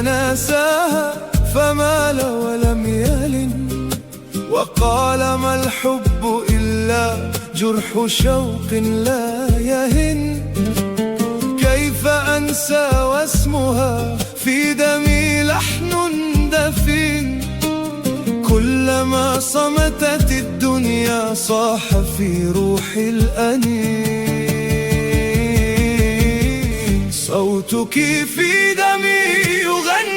تناساها فمال ولم يلن، وقال ما الحب إلا جرح شوق لا يهن. كيف أنسى واسمها في دمي لحن دفين، كلما صمتت الدنيا صاح في روحي الأنين. صوتك في دمي يغني